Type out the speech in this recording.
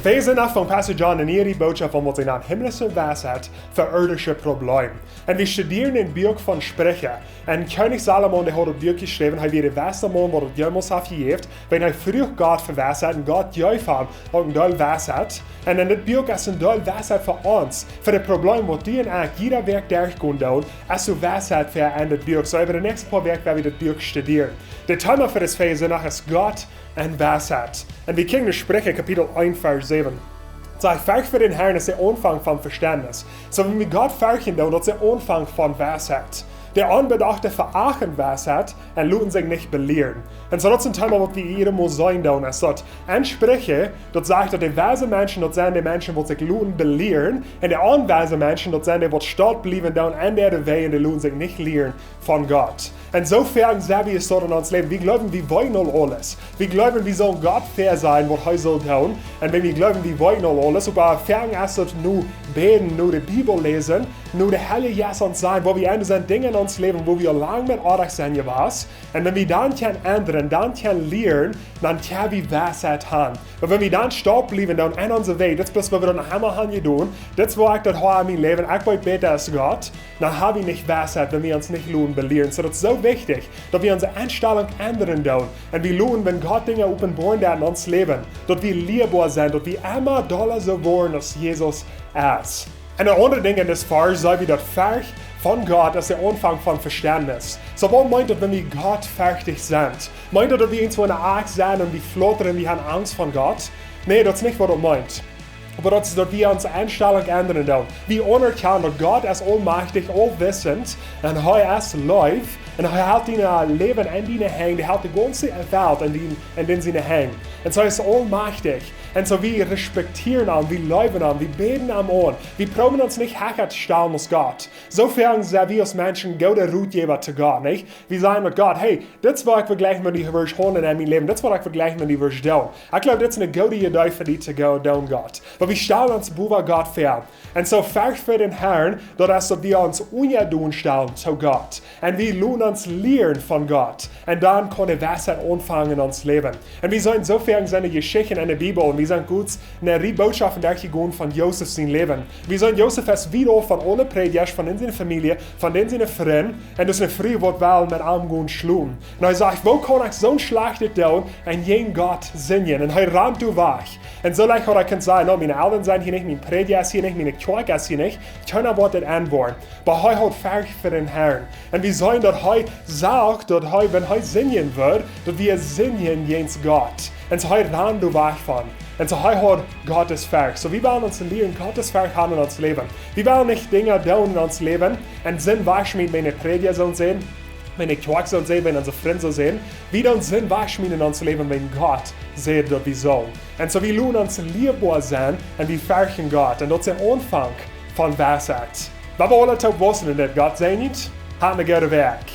Wir sind nach von Pastor John in ihrer Botschaft von was in himmlische Weisheit für irdische Probleme. Und wir studieren in Buch von Sprecher. Und König Salomon, der hat ein Buch geschrieben, hat wieder Weisheit, was er jemals gegeben, wenn er früher Gott für Weisheit und Gott geübt hat, auch ein Teil Weisheit. Und in das Buch ist ein Teil Weisheit für uns, für das Problem, was die und jeder Werk durchgehen tun, ist so Weisheit für ein das Buch. So über die nächsten paar Werke werden wir das Buch studieren. Der Thema für das Vers ist Gott und Weisheit. Und wir können Sprecher, Kapitel 1, Vers 7. Sei Furcht für den Herrn ist der Anfang von Verständnis. So wenn wir Gott fürchten, dann ist der Anfang von Weisheit. Der Unbedachte verachten Weisheit und lassen sich nicht belehren. Und so das ist ein Thema, was wir hier muss sein, dann ist dort Anspreche, dort sagt, dass die weise Menschen, dort sind die Menschen, die sich lassen belehren, und die unweise Menschen, dort sind die, die stolz bleiben, dann an der Wege, und die lassen sich nicht lehren von Gott. Insofern sehen wir es dort in unserem Leben. Wir glauben, wir wollen alles. Wir glauben, wir sollen Gott fair sein, was er soll tun. Und wenn wir glauben, wir wollen alles, aber fangen erst nur beten, nur die Bibel lesen, nur der Heilige Geist uns sein, wo wir ändern sind Dinge in uns Leben, wo wir lange mit Ordnung sind, was. Und wenn wir dann ändern, dann lernen, dann können wir Weisheit haben. Und wenn wir dann stehen bleiben, dann in unserem Weg, das ist, was wir dann einmal haben tun, das war ich, das habe ich in meinem Leben, ich will beten als Gott, dann habe ich nicht Weisheit, wenn wir uns nicht lohnen belehren. So, das ist so wichtig, dass wir unsere Einstellung ändern tun. Und wir lohnen, wenn Gott Dinge offenbaren in uns Leben, dass wir liebbar sind, dass wir immer doller so wollen, als Jesus ist. Und ein anderes Ding in das Vers, sei wie das Furcht von Gott ist der Anfang von Verständnis. So, was meint das, wenn wir Gott fürchtig sind? Meint das, dass wir irgendwo in der Angst sind und wir flottern, wir haben Angst von Gott? Nee, das ist nicht, was das meint. Aber das ist, dass wir unsere Einstellung ändern tun. Wir anerkennen, dass Gott ist allmächtig, allwissend und er ist läuft und er hält dein Leben in deine Hände, er hält die ganze Welt in seine Hände. Und so ist er allmächtig. Und so wir respektieren ihn, wir leben ihn, wir beten ihn an. Wir proben uns nicht höher zu stellen als Gott. Sofern sind wir als Menschen gute Routgeber zu Gott, nicht? Wir sagen mit Gott, hey, das will ich vergleichen mit die Version in meinem Leben, das will ich vergleichen mit die Version. Ich glaube, das ist eine gute Idee für dich zu tun, Gott. Aber wir stellen uns über Gott vor. Und so Furcht für den Herrn, dass wir uns ungeduldig stellen zu Gott. Und wir lernen uns lernen von Gott. Und dann kann die Weisheit anfangen in uns Leben. Und wir sollen sofern seine Geschichten in der Bibel und wir sind gut in der Botschaft von Josef sein Leben. Wir sollen Josef es wieder von alle Prediger, von seiner Familie, von seinen Freunden, und das ist eine Früh, wird wel mit allem gut schlagen. Und er sagt, wo kann ich so ein schlechtes tun und jeden Gott singen? Und er rammt du weg. Und so leicht kann sagen, no, meine Eltern sind hier nicht, mein Prediger ist hier nicht, meine Kirche ist hier nicht. Ich kann aber das antworten. Aber er hat Furcht für den Herrn. Und wir sollen, dass er sagt, dass er, wenn er singen wird, dass wir singen jens Gott. Und so er rammt du weg von. Und so hat Gottes Furcht. So wir wollen uns lernen, Gottes Furcht haben in uns Leben. Wir wollen nicht Dinge tun in uns Leben und sind wahrscheinlich meine Prediger sollen sehen, meine Kirche sollen sehen, wenn unsere Freunde sollen sehen. Wir don't sind wahrscheinlich in uns Leben, wenn Gott sieht, dass wir sollen. Und so wir lernen uns liebbar sein und wir fürchten Gott. Und das ist der Anfang von Weisheit. Wenn wir alle wissen, dass Gott sehen, hat eine gute Werk.